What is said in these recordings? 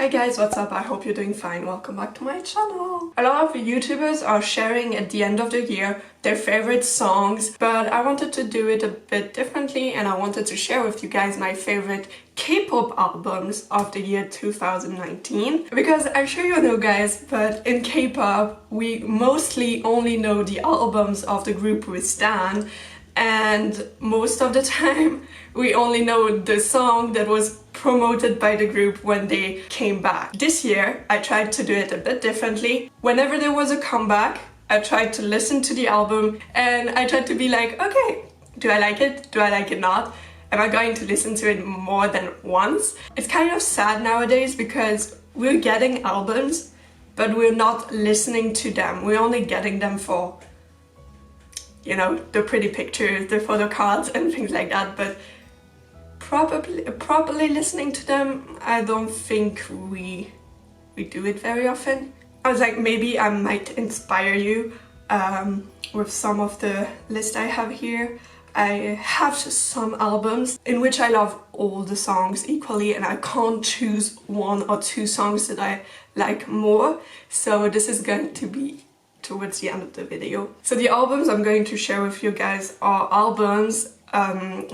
Hi guys, what's up? I hope you're doing fine. Welcome back to my channel. A lot of YouTubers are sharing at the end of the year their favorite songs, but I wanted to do it a bit differently and I wanted to share with you guys my favorite K-pop albums of the year 2019. Because I'm sure you know guys, but in K-pop we mostly only know the albums of the group we stan, and most of the time we only know the song that was promoted by the group when they came back. This year I tried to do it a bit differently. Whenever there was a comeback, I tried to listen to the album and I tried to be like, okay, do I like it? Do I like it not? Am I going to listen to it more than once? It's kind of sad nowadays because we're getting albums, but we're not listening to them. We're only getting them for, you know, the pretty pictures, the photo cards and things like that, but properly listening to them, I don't think we do it very often. I was like, maybe I might inspire you with some of the list I have here. I have some albums in which I love all the songs equally and I can't choose one or two songs that I like more, so this is going to be towards the end of the video. So the albums I'm going to share with you guys are albums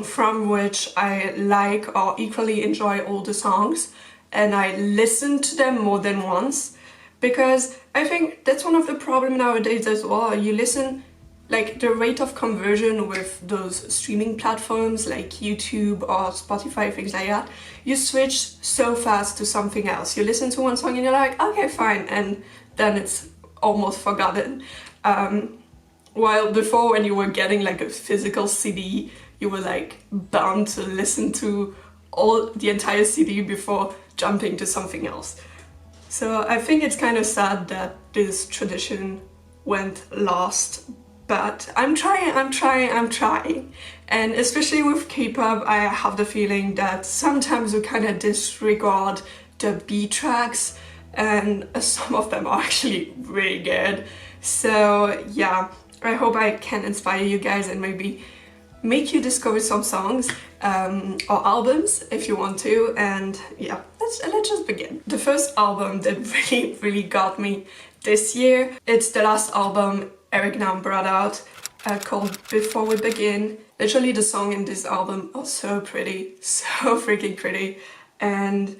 from which I like or equally enjoy all the songs, and I listen to them more than once, because I think that's one of the problems nowadays as well. You listen, like the rate of conversion with those streaming platforms like YouTube or Spotify, things like that, you switch so fast to something else. You listen to one song and you're like, okay, fine, and then it's almost forgotten. While before, when you were getting like a physical CD, you were like bound to listen to the entire CD before jumping to something else. So I think it's kind of sad that this tradition went lost, but I'm trying. And especially with K-pop, I have the feeling that sometimes we kind of disregard the B tracks, and some of them are actually really good. So yeah, I hope I can inspire you guys and maybe make you discover some songs or albums if you want to. And yeah, let's just begin. The first album that really got me this year, it's the last album Eric Nam brought out, called Before We Begin. Literally the songs in this album are so pretty, so freaking pretty, and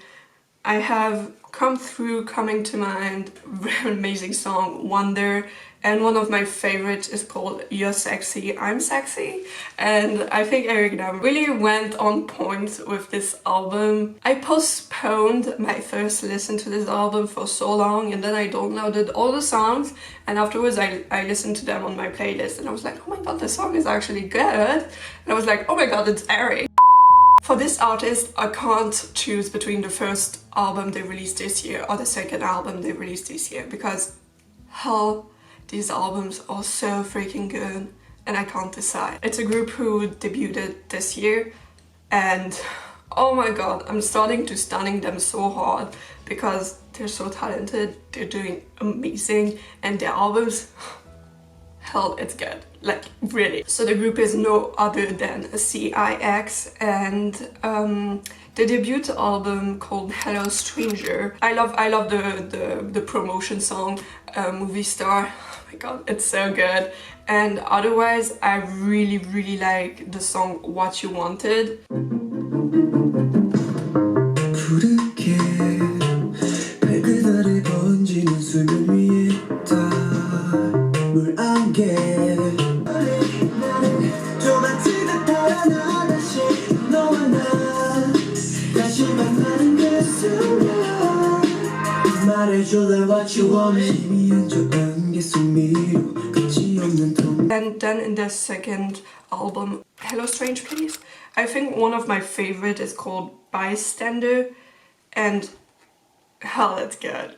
I have coming to mind very amazing song Wonder, and one of my favorites is called You're Sexy, I'm Sexy, and I think Eric Nam really went on point with this album. I postponed my first listen to this album for so long, and then I downloaded all the songs, and afterwards I listened to them on my playlist and I was like, oh my god, the song is actually good, and I was like, oh my god, it's Eric. For this artist, I can't choose between the first album they released this year or the second album they released this year, because hell, these albums are so freaking good and I can't decide. It's a group who debuted this year and oh my god, I'm starting to stunning them so hard because they're so talented, they're doing amazing, and their albums, hell, it's good, like really. So the group is no other than CIX, and the debut album called Hello Stranger. I love the promotion song, Movie Star. Oh my god, it's so good. And otherwise, I really like the song What You Wanted. And then in the second album, Hello Strange Please, I think one of my favorite is called Bystander, and hell, it's good.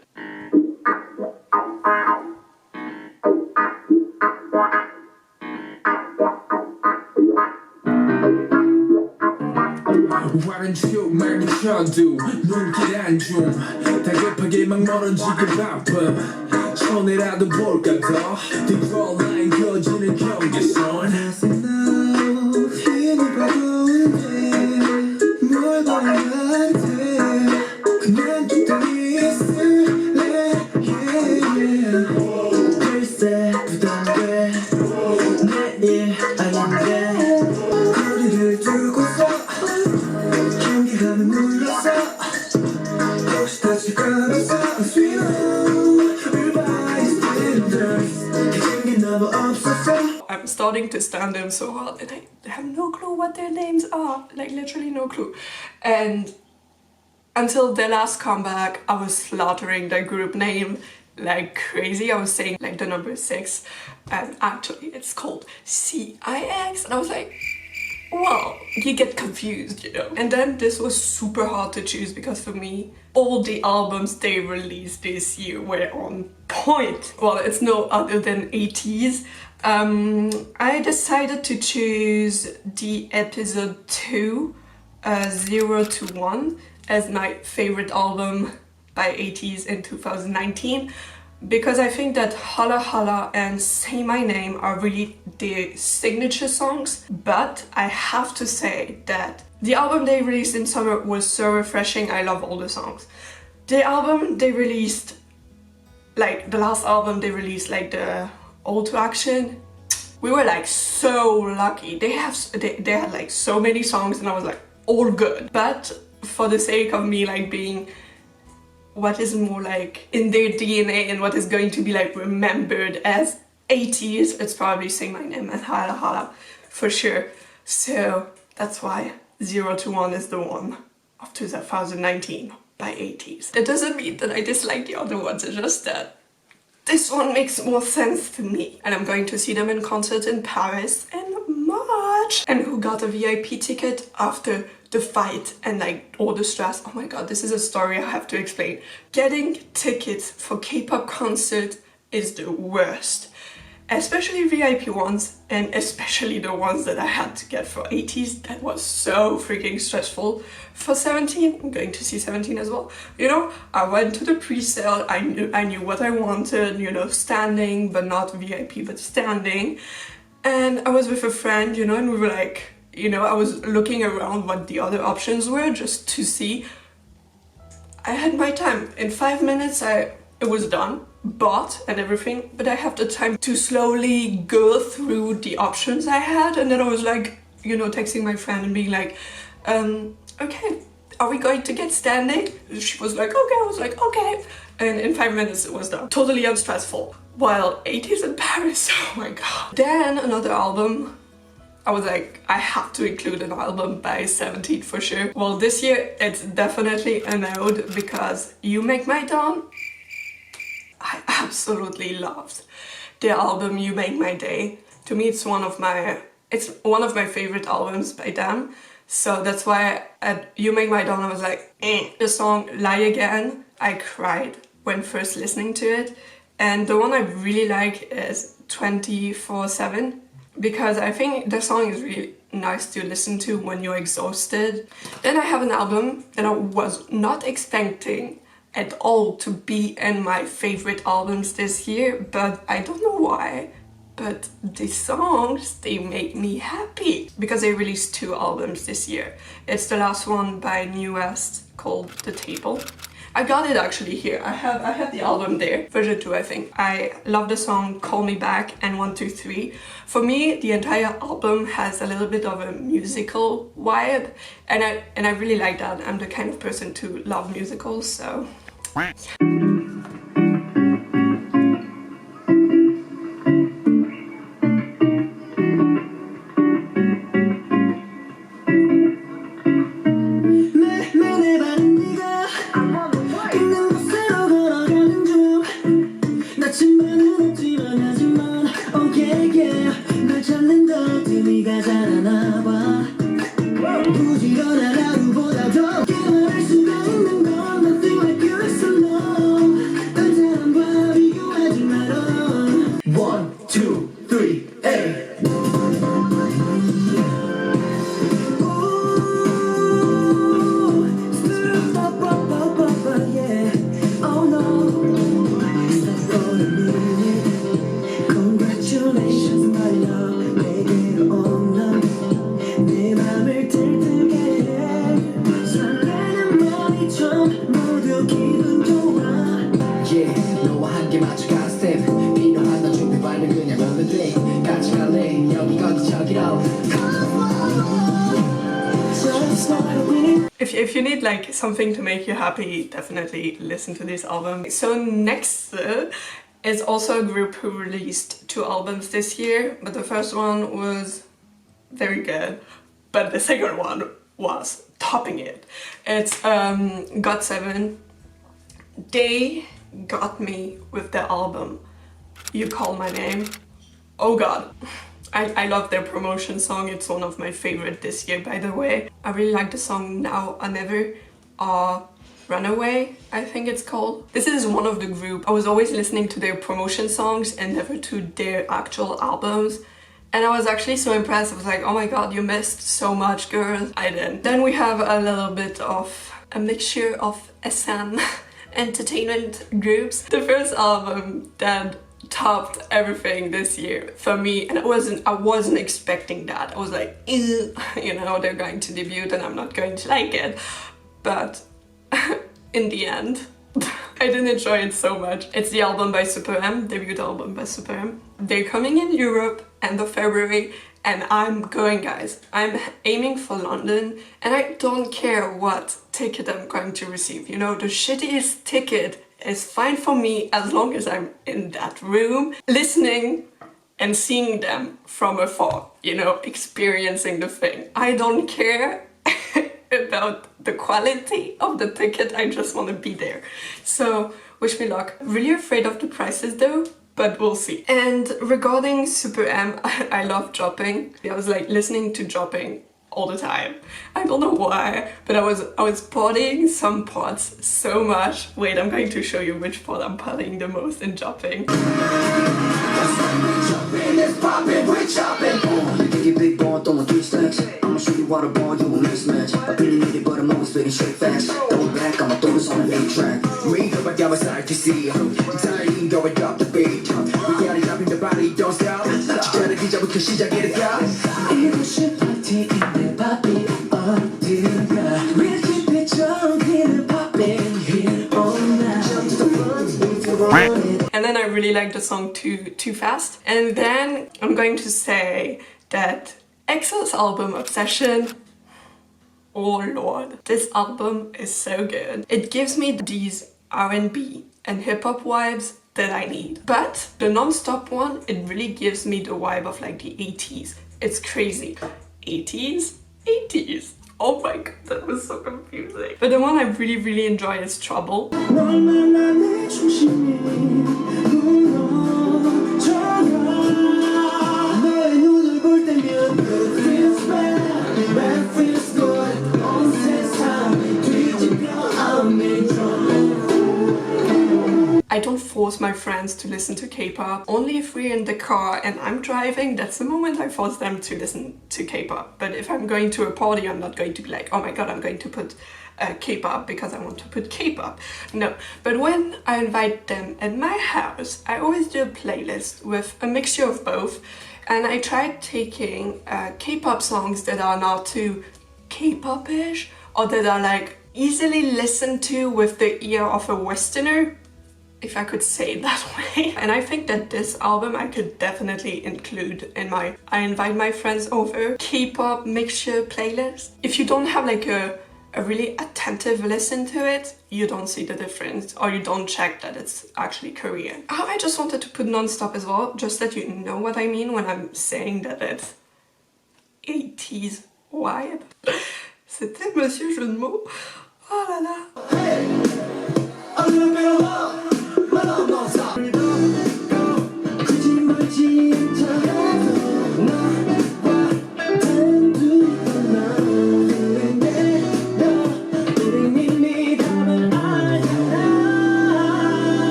와는 쭉 말고 쳐도 눈길 안 좀 다급하게 막 멀어지게 바빠 손이라도 볼까 더 뒷골 라인 그어지는 경계선 힘이 버거운데 뭘 바라는데 그냥 뚝딱이 I'm starting to stand them so hard and I have no clue what their names are, like literally no clue. And until their last comeback, I was slaughtering their group name like crazy. I was saying like the number 6 and actually it's called CIX, and I was like, well, you get confused, you know. And then this was super hard to choose because for me, all the albums they released this year were on point. Well, it's no other than 80s. I decided to choose the episode 2, 0 to 1, as my favorite album by 80s in 2019. Because I think that Holla Holla and Say My Name are really their signature songs, but I have to say that the album they released in summer was so refreshing. I love all the songs. The album they released, like the last album they released, like the All to Action, we were like so lucky. They had like so many songs and I was like, all good. But for the sake of me like being what is more like in their DNA and what is going to be like remembered as 80s, it's probably Say My Name and Holla Holla for sure. So that's why 0 to 1 is the one of 2019 by 80s. That doesn't mean that I dislike the other ones, it's just that this one makes more sense to me. And I'm going to see them in concert in Paris in March. And who got a VIP ticket after the fight and like all the stress. Oh my god, this is a story I have to explain. Getting tickets for K-pop concert is the worst. Especially VIP ones, and especially the ones that I had to get for 80s. That was so freaking stressful. For 17, I'm going to see 17 as well. You know, I went to the pre-sale, I knew what I wanted, you know, standing, but not VIP, but standing. And I was with a friend, you know, and we were like, you know, I was looking around what the other options were just to see. I had my time. In 5 minutes, it was done, bought and everything, but I have the time to slowly go through the options I had. And then I was like, you know, texting my friend and being like, okay, are we going to get standing? She was like, okay. I was like, okay. And in 5 minutes it was done. Totally unstressful. While 80s in Paris, oh my god. Then another album. I was like, I have to include an album by 17 for sure. Well, this year it's definitely an ode because You Make My Dawn. I absolutely loved the album You Make My Day. To me, it's one of my favorite albums by them. So that's why at You Make My Dawn I was like, The song Lie Again, I cried when first listening to it. And the one I really like is 24/7. Because I think the song is really nice to listen to when you're exhausted. Then I have an album that I was not expecting at all to be in my favorite albums this year, but I don't know why. But the songs, they make me happy because they released 2 albums this year. It's the last one by NOONAEX called The Table. I got it actually here. I have the album there, version 2 I think. I love the song Call Me Back and 1, 2, 3. For me, the entire album has a little bit of a musical vibe, and I really like that. I'm the kind of person to love musicals, so. If you need like something to make you happy, definitely listen to this album. So next is also a group who released 2 albums this year, but the first one was very good, but the second one was topping it. It's GOT7. They got me with their album You Call My Name. Oh god, I love their promotion song. It's one of my favorite this year, by the way. I really like the song Now or Never, or Runaway, I think it's called. This is one of the group. I was always listening to their promotion songs and never to their actual albums. And I was actually so impressed. I was like, oh my god, you missed so much, girl. I didn't. Then we have a little bit of a mixture of SM entertainment groups. The first album that topped everything this year for me, and I wasn't expecting that. I was like, ew, you know, they're going to debut and I'm not going to like it. But in the end, I didn't enjoy it so much. It's the album by Super M, debut album by Super M. They're coming in Europe end of February, and I'm going, guys. I'm aiming for London, and I don't care what ticket I'm going to receive. You know, the shittiest ticket is fine for me as long as I'm in that room, listening and seeing them from afar, you know, experiencing the thing. I don't care about the quality of the ticket, I just want to be there. So, wish me luck. Really afraid of the prices though, but we'll see. And regarding Super M, I love Jopping. I was like listening to Jopping all the time. I don't know why, but I was partying some parts so much. Wait, I'm going to show you which part I'm partying the most in Jopping. And then I really like the song Too Fast. And then I'm going to say that EXO's album Obsession, oh lord, this album is so good. It gives me these R&B and hip-hop vibes that I need. But the non-stop one, it really gives me the vibe of like the 80s. It's crazy. 80s? 80s. Oh my god, that was so confusing. But the one I really enjoy is Trouble. I don't force my friends to listen to K-pop. Only if we're in the car and I'm driving, that's the moment I force them to listen to K-pop. But if I'm going to a party, I'm not going to be like, oh my god, I'm going to put K-pop because I want to put K-pop. No, but when I invite them at my house, I always do a playlist with a mixture of both. And I tried taking K-pop songs that are not too K-pop-ish, or that are like easily listened to with the ear of a Westerner, if I could say it that way. And I think that this album I could definitely include in my I invite my friends over K-pop mixture playlist. If you don't have like a really attentive listen to it, you don't see the difference, or you don't check that it's actually Korean. Oh, I just wanted to put non-stop as well, just that you know what I mean when I'm saying that it's 80s vibe. C'était Monsieur Jeu de mots. Oh là là. Hey, a little bit of love.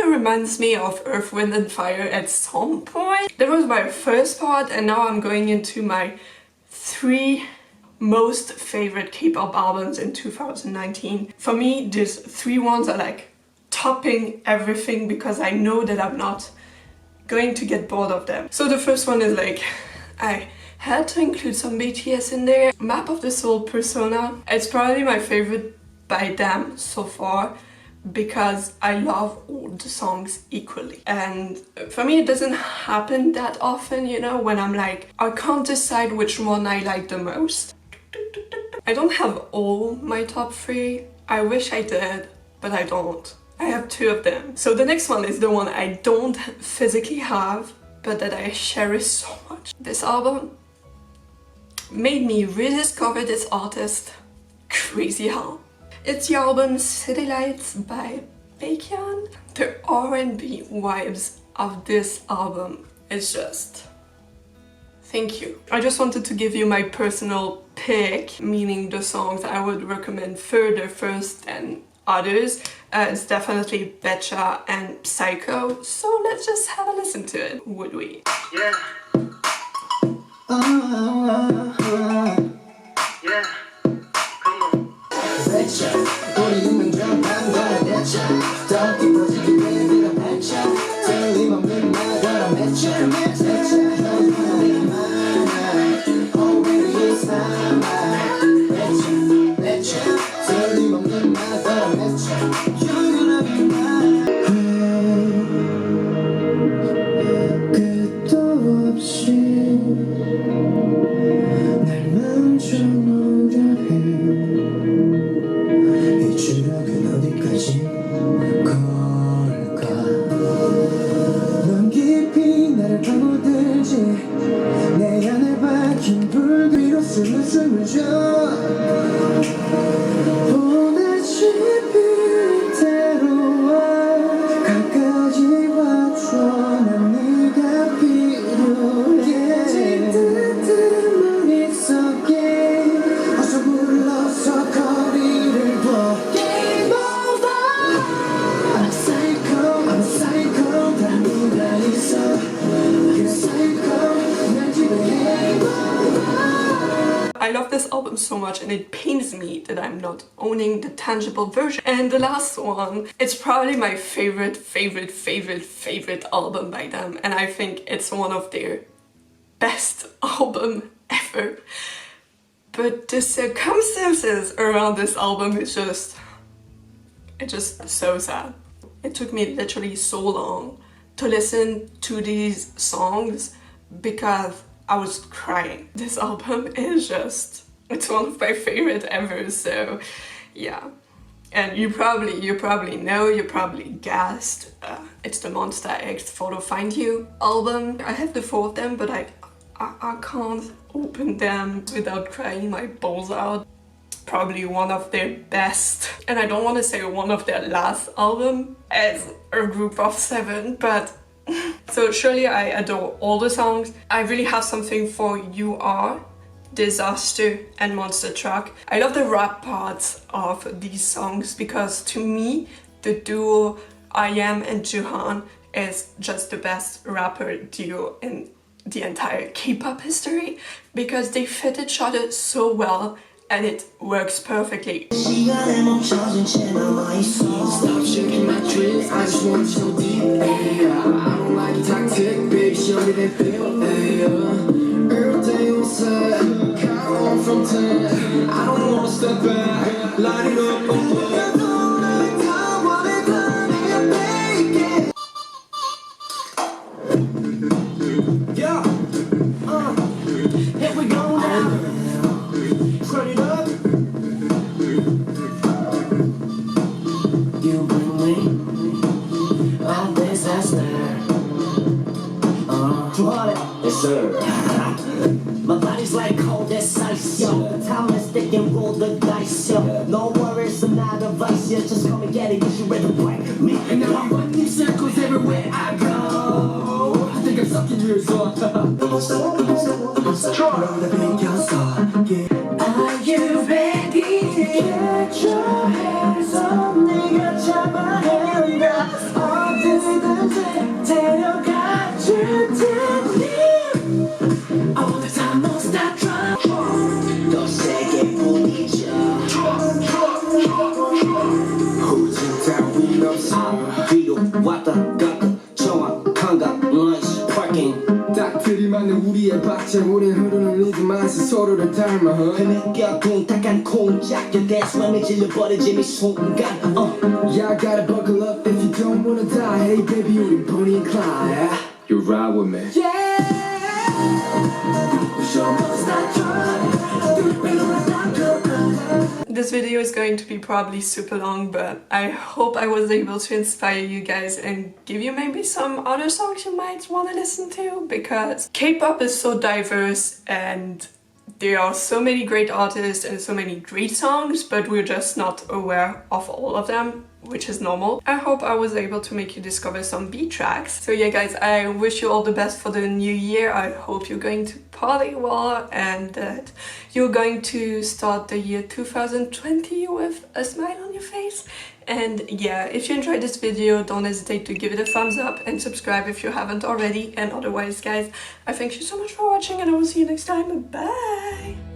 Reminds me of Earth, Wind and Fire at some point. That was my first part, and now I'm going into my 3 most favorite K-pop albums in 2019. For me, these 3 ones are like topping everything because I know that I'm not going to get bored of them. So the first one is like, I had to include some BTS in there. Map of the Soul, Persona. It's probably my favorite by them so far, because I love all the songs equally. And for me it doesn't happen that often, you know, when I'm like, I can't decide which one I like the most. I don't have all my top 3. I wish I did, but I don't. I have 2 of them. So the next one is the one I don't physically have, but that I cherish so much. This album made me rediscover this artist. Crazy hell. It's the album City Lights by Baekhyun. The R&B vibes of this album is just... thank you. I just wanted to give you my personal pick, meaning the songs I would recommend further first than others. It's definitely Betcha and Psycho, so let's just have a listen to it, would we? Yeah. Yeah. Come on. Betcha. 우리 운명 반가워 대차. 더 깊어지기 위해 네가 betcha. 틀림없는 말 걸어 betcha. betcha. 너만이 많아. Already is mine. betcha. betcha. 틀림없는 말 걸어 betcha. You're gonna be mine. 끝도 없이 날 멈춰놓으려 해. 이 주력은 어디까지 걸까? 넌 깊이 나를 파고들지. 내 안에 박힌 불 위로 숨을 쉬어. 보다시피 때로와 가까이 와줘. 난 네가 필요해. 짙은 머릿속에 어서 불러서 거리를 둬. Game over. I'm a psycho, I'm a psycho. 다른 누가 있어. You're a psycho. 날 지배해. I love this album so much and it pains me that I'm not owning the tangible version. And the last one, it's probably my favorite album by them, and I think it's one of their best album ever. But the circumstances around this album is just... it's just so sad. It took me literally so long to listen to these songs because I was crying. This album is just... it's one of my favorite ever, so yeah. And you probably know, you probably guessed, it's the Monsta X Photo Find You album. I have the 4 of them, but I can't open them without crying my balls out. Probably one of their best, and I don't want to say one of their last album as a group of 7, but so surely I adore all the songs. I really have something for You Are, Disaster and Monster Truck. I love the rap parts of these songs because to me the duo I.M and Juhan is just the best rapper duo in the entire K-pop history because they fit each other so well and it works perfectly. Stop shaking my dreams, I just want you so deep. I don't like toxic, baby, show me that feel. Every day on set, count on from 10. I don't wanna step back, line it up. Yeah, here we go now. Turn it up. You bring me all disaster. Yes, sir. My body's like cold as ice, yo. Time is thick and roll the dice, yo. No worries, I'm not a vice, yo. Just come and get it, cause you ready to break me. And now I'm running circles everywhere I go. I think I'm stuck in your zone. Are you ready to get your hands on me? 잡아 hand 어디든지 데려가 줄 테니 all the time, don't stop trying. 더 세게 부딪혀. 후진 따윈 없어. 뒤로 왔다 갔다 정확한가? Nice parking. 싹들이 맞는 우리의 박자 우린 흐르는 리듬 안에서 서로를 닮아 흐느껴 쿵탁한 콩짝 여대수함에 질려버리지 이 순간 Yeah, I gotta buckle up if you don't wanna die. Hey baby, 우린 Bonnie and Clyde. You ride with me. Yeah. This video is going to be probably super long, but I hope I was able to inspire you guys and give you maybe some other songs you might want to listen to, because K-pop is so diverse and there are so many great artists and so many great songs, but we're just not aware of all of them, which is normal. I hope I was able to make you discover some B tracks. So yeah guys, I wish you all the best for the new year. I hope you're going to party well and that you're going to start the year 2020 with a smile on your face. And yeah, if you enjoyed this video, don't hesitate to give it a thumbs up and subscribe if you haven't already. And otherwise guys, I thank you so much for watching and I will see you next time. Bye!